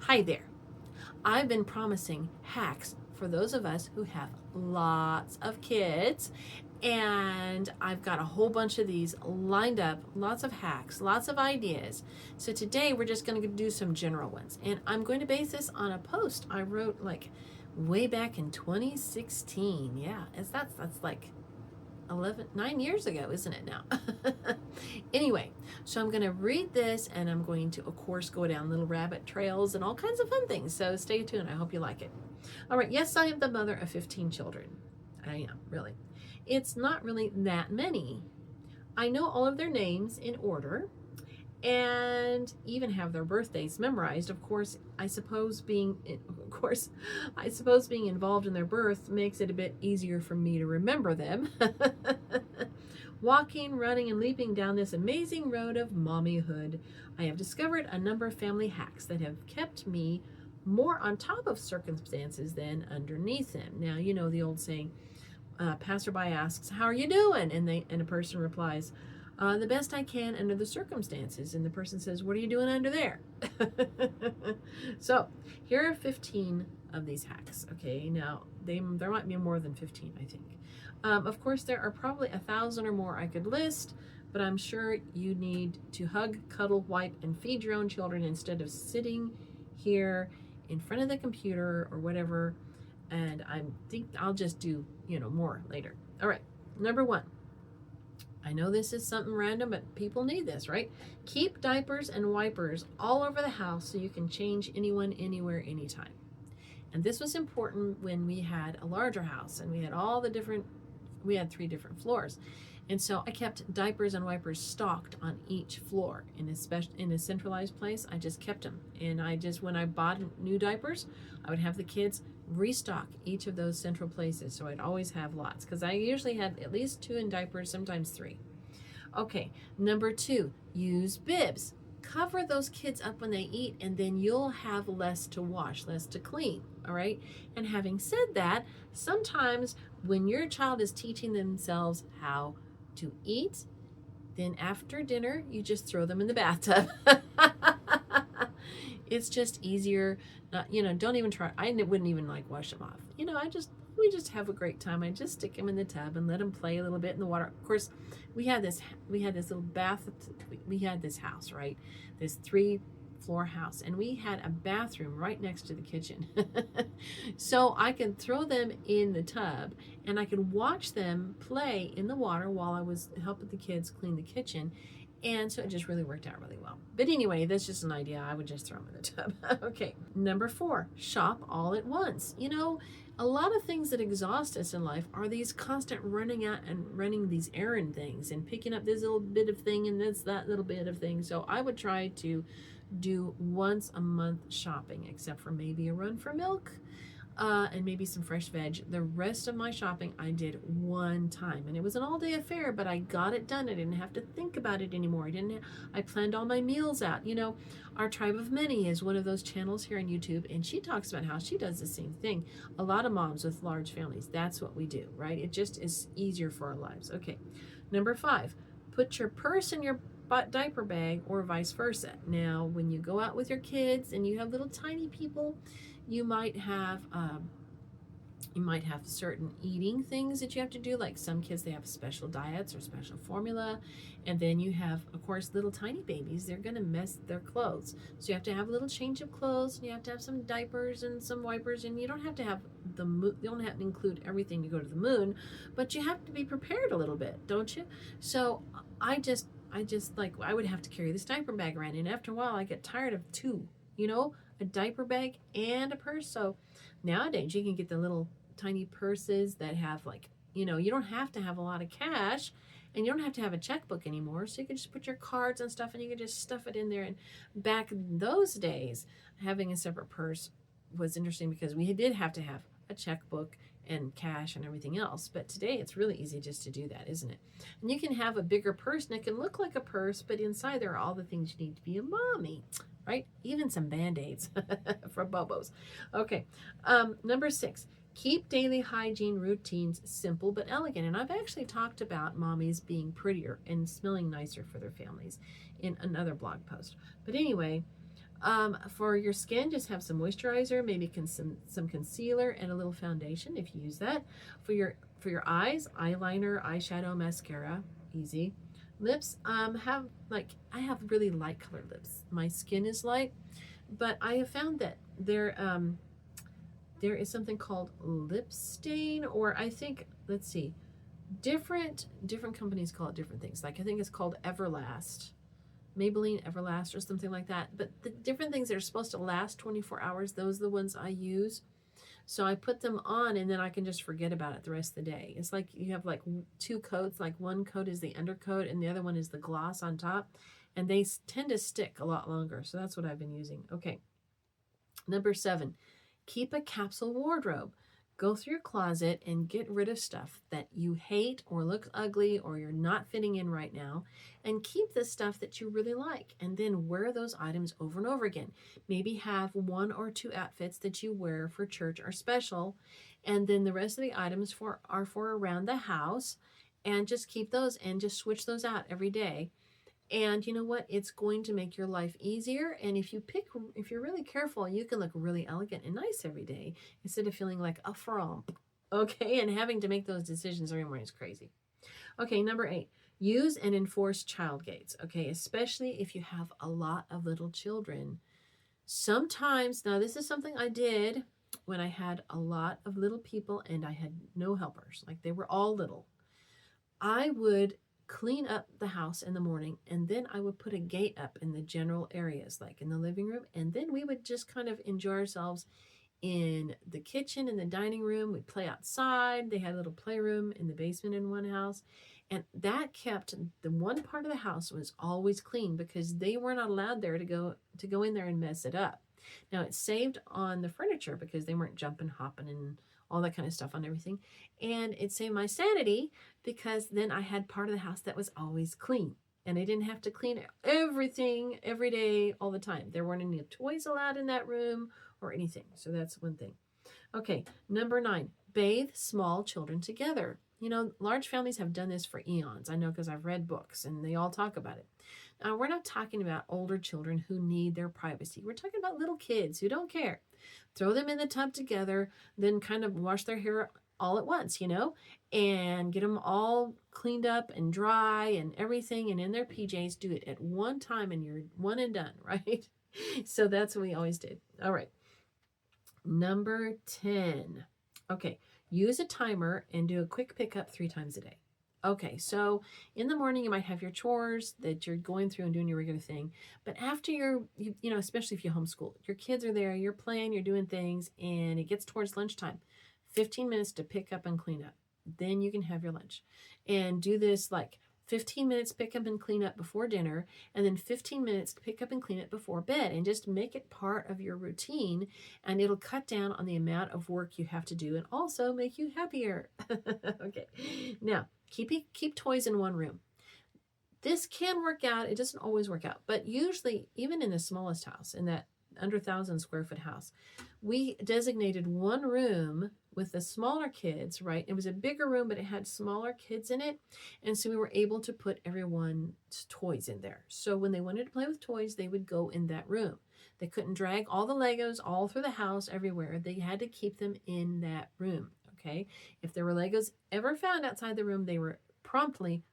Hi there. I've been promising hacks for those of us who have lots of kids, and I've got a whole bunch of these lined up, lots of hacks, lots of ideas. So today we're just going to do some general ones, and I'm going to base this on a post I wrote like way back in 2016. Yeah, that's like 9 years ago, isn't it now? Anyway, so I'm going to read this, and I'm going to, of course, go down little rabbit trails and all kinds of fun things. So stay tuned. I hope you like it. All right. Yes, I am the mother of 15 children. I am, really. It's not really that many. I know all of their names in order and even have their birthdays memorized. Of course, I suppose being involved in their birth makes it a bit easier for me to remember them. Walking, running, and leaping down this amazing road of mommyhood, I have discovered a number of family hacks that have kept me more on top of circumstances than underneath them. Now, you know the old saying, passerby asks, "How are you doing?" And a person replies, "The best I can under the circumstances." And the person says, "What are you doing under there?" So here are 15 of these hacks. Okay, now there might be more than 15, I think. Of course, there are probably 1,000 or more I could list, but I'm sure you need to hug, cuddle, wipe, and feed your own children instead of sitting here in front of the computer or whatever. And I think I'll just do, more later. All right, number 1. I know this is something random, but people need this, right? Keep diapers and wipers all over the house so you can change anyone, anywhere, anytime. And this was important when we had a larger house and we had we had 3 different floors. And so I kept diapers and wipers stocked on each floor in a centralized place. I just kept them. And when I bought new diapers, I would have the kids restock each of those central places. So I'd always have lots, because I usually had at least 2 in diapers, sometimes 3. Okay, number 2, use bibs. Cover those kids up when they eat, and then you'll have less to wash, less to clean, all right? And having said that, sometimes when your child is teaching themselves how to eat, then after dinner, you just throw them in the bathtub. It's just easier. Don't even try. I wouldn't even wash them off. We just have a great time. I just stick them in the tub and let them play a little bit in the water. Of course, we had this little bath. We had this house, right? This 3-floor house, and we had a bathroom right next to the kitchen. So I could throw them in the tub, and I could watch them play in the water while I was helping the kids clean the kitchen. And so it just really worked out really well. But anyway, that's just an idea. I would just throw them in the tub. Okay. Number 4, shop all at once. A lot of things that exhaust us in life are these constant running out and running these errand things and picking up this little bit of thing and that little bit of thing. So I would try to do once a month shopping, except for maybe a run for milk. And maybe some fresh veg. The rest of my shopping I did one time, and it was an all-day affair, but I got it done. I didn't have to think about it anymore. I planned all my meals out. Our Tribe of Many is one of those channels here on YouTube, and she talks about how she does the same thing. A lot of moms with large families, that's what we do, right? It just is easier for our lives. Okay, number 5, put your purse in your diaper bag or vice versa. Now, when you go out with your kids and you have little tiny people, you might have certain eating things that you have to do. Like some kids, they have special diets or special formula. And then you have, of course, little tiny babies. They're going to mess their clothes. So you have to have a little change of clothes, and you have to have some diapers and some wipers. And you don't have to have you don't have to include everything to go to the moon, but you have to be prepared a little bit, don't you? So I would have to carry this diaper bag around. And after a while, I get tired of 2, a diaper bag and a purse. So nowadays you can get the little tiny purses that have you don't have to have a lot of cash, and you don't have to have a checkbook anymore. So you can just put your cards and stuff, and you can just stuff it in there. And back in those days, having a separate purse was interesting because we did have to have a checkbook and cash and everything else. But today it's really easy just to do that, isn't it? And you can have a bigger purse, and it can look like a purse, but inside there are all the things you need to be a mommy, right? Even some Band-Aids for Bobos. Okay, number 6, keep daily hygiene routines simple but elegant. And I've actually talked about mommies being prettier and smelling nicer for their families in another blog post. But anyway, For your skin, just have some moisturizer, maybe some concealer and a little foundation if you use that. For your eyes, eyeliner, eyeshadow, mascara, easy. Lips, I have really light colored lips. My skin is light, but I have found that there is something called lip stain, or I think, let's see, different companies call it different things. Like I think it's called Everlast, Maybelline Everlast or something like that. But the different things that are supposed to last 24 hours, those are the ones I use. So I put them on and then I can just forget about it the rest of the day. It's like you have like two coats, like one coat is the undercoat and the other one is the gloss on top. And they tend to stick a lot longer. So that's what I've been using. Okay. Number 7, keep a capsule wardrobe. Go through your closet and get rid of stuff that you hate or looks ugly or you're not fitting in right now, and keep the stuff that you really like, and then wear those items over and over again. Maybe have 1 or 2 outfits that you wear for church or special, and then the rest of the items are for around the house, and just keep those and just switch those out every day. And you know what? It's going to make your life easier. And if you're really careful, you can look really elegant and nice every day instead of feeling like a frump. Okay. And having to make those decisions every morning is crazy. Okay. Number 8, use and enforce child gates. Okay. Especially if you have a lot of little children. Sometimes, now this is something I did when I had a lot of little people and I had no helpers, like they were all little. I would clean up the house in the morning, and then I would put a gate up in the general areas, like in the living room, and then we would just kind of enjoy ourselves in the kitchen and the dining room. We'd play outside. They had a little playroom in the basement in one house, and that kept the one part of the house was always clean because they were not allowed there to go in there and mess it up. Now it saved on the furniture because they weren't jumping, hopping, and all that kind of stuff on everything. And it saved my sanity because then I had part of the house that was always clean. And I didn't have to clean everything every day all the time. There weren't any toys allowed in that room or anything. So that's one thing. Okay, number 9, bathe small children together. You know, large families have done this for eons. I know because I've read books and they all talk about it. Now, we're not talking about older children who need their privacy. We're talking about little kids who don't care. Throw them in the tub together, then kind of wash their hair all at once, and get them all cleaned up and dry and everything, and in their PJs. Do it at one time and you're one and done, right? So that's what we always did. All right. Number 10. Okay. Use a timer and do a quick pickup 3 times a day. Okay, so in the morning you might have your chores that you're going through and doing your regular thing, but after you especially if you homeschool, your kids are there, you're playing, you're doing things, and it gets towards lunchtime, 15 minutes to pick up and clean up. Then you can have your lunch, and do this like 15 minutes pick up and clean up before dinner, and then 15 minutes to pick up and clean it before bed, and just make it part of your routine, and it'll cut down on the amount of work you have to do and also make you happier. Okay, now keep toys in one room. This can work out. It doesn't always work out, but usually, even in the smallest house, in that under 1,000 square foot house, we designated one room with the smaller kids, right? It was a bigger room, but it had smaller kids in it. And so we were able to put everyone's toys in there. So when they wanted to play with toys, they would go in that room. They couldn't drag all the Legos all through the house everywhere. They had to keep them in that room. Okay. If there were Legos ever found outside the room, they were promptly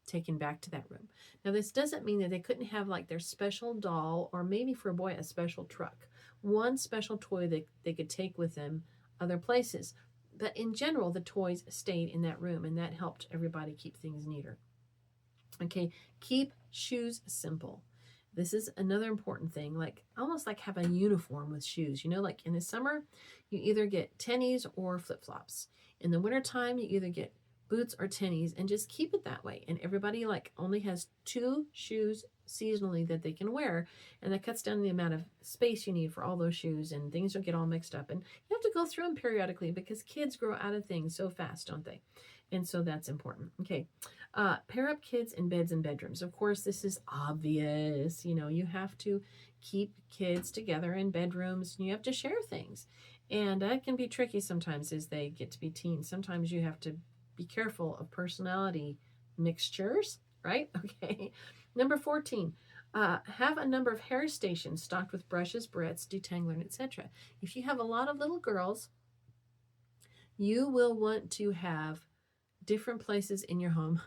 taken back to that room. Now, this doesn't mean that they couldn't have like their special doll, or maybe for a boy, a special truck, one special toy that they could take with them other places. But in general, the toys stayed in that room, and that helped everybody keep things neater. Okay. Keep shoes simple. This is another important thing, like almost like have a uniform with shoes. Like in the summer, you either get tennies or flip-flops. In the wintertime, you either get boots or tennies, and just keep it that way. And everybody like only has 2 shoes seasonally that they can wear, and that cuts down the amount of space you need for all those shoes, and things don't get all mixed up. And you have to go through them periodically because kids grow out of things so fast, don't they? And so that's important. Okay. Pair up kids in beds and bedrooms. Of course, this is obvious. You have to keep kids together in bedrooms, and you have to share things. And that can be tricky sometimes as they get to be teens. Sometimes you have to be careful of personality mixtures, right? Okay. Number 14, Have a number of hair stations stocked with brushes, barrettes, detangler, etc. If you have a lot of little girls, you will want to have different places in your home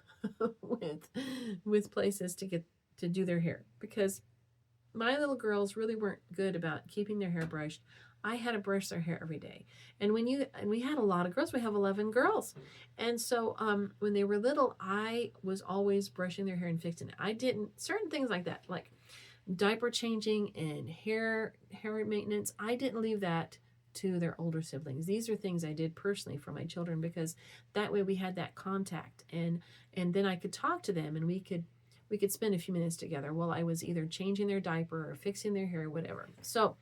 with places to do their hair, because my little girls really weren't good about keeping their hair brushed. I had to brush their hair every day. And we had a lot of girls. We have 11 girls. And so when they were little, I was always brushing their hair and fixing it. I didn't, certain things like that, like diaper changing and hair maintenance, I didn't leave that to their older siblings. These are things I did personally for my children, because that way we had that contact, and then I could talk to them, and we could spend a few minutes together while I was either changing their diaper or fixing their hair or whatever. So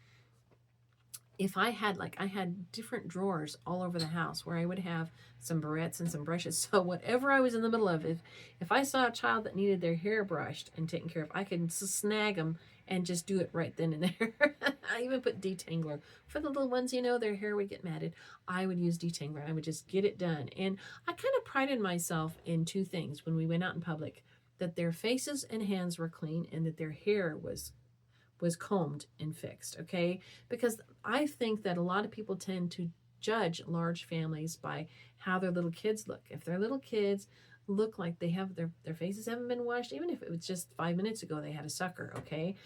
if I had different drawers all over the house where I would have some barrettes and some brushes. So whatever I was in the middle of, if I saw a child that needed their hair brushed and taken care of, I could snag them and just do it right then and there. I even put detangler for the little ones, their hair would get matted. I would use detangler. I would just get it done. And I kind of prided myself in two things when we went out in public: that their faces and hands were clean, and that their hair was combed and fixed, okay? Because I think that a lot of people tend to judge large families by how their little kids look. If their little kids look like they have their faces haven't been washed, even if it was just 5 minutes ago they had a sucker, okay?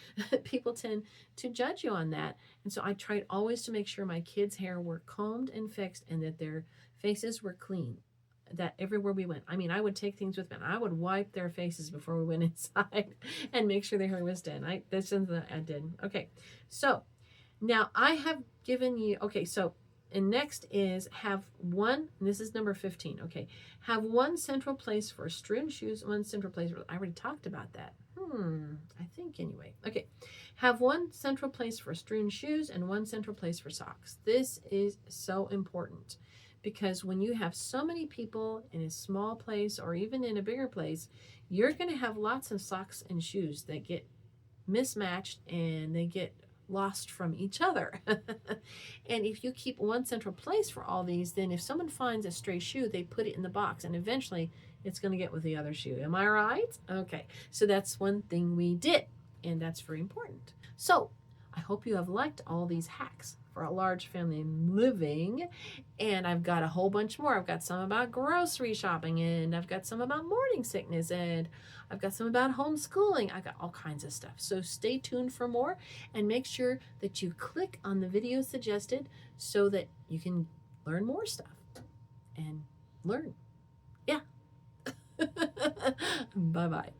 People tend to judge you on that. And so I tried always to make sure my kids' hair were combed and fixed, and that their faces were clean. That everywhere we went, I would take things with me. I would wipe their faces before we went inside and make sure their hair was done. That's something that I did. Okay, so now I have given you, and next is have one, and this is number 15, okay, have one central place for strewn shoes, one central place for, I already talked about that. I think anyway. Okay, have one central place for strewn shoes and one central place for socks. This is so important, because when you have so many people in a small place or even in a bigger place, you're going to have lots of socks and shoes that get mismatched and they get lost from each other. And if you keep one central place for all these, then if someone finds a stray shoe, they put it in the box, and eventually it's going to get with the other shoe. Am I right? Okay, so that's one thing we did, and that's very important. So I hope you have liked all these hacks for a large family living, and I've got a whole bunch more. I've got some about grocery shopping, and I've got some about morning sickness, and I've got some about homeschooling. I've got all kinds of stuff. So stay tuned for more, and make sure that you click on the video suggested so that you can learn more stuff and learn. Yeah. Bye-bye.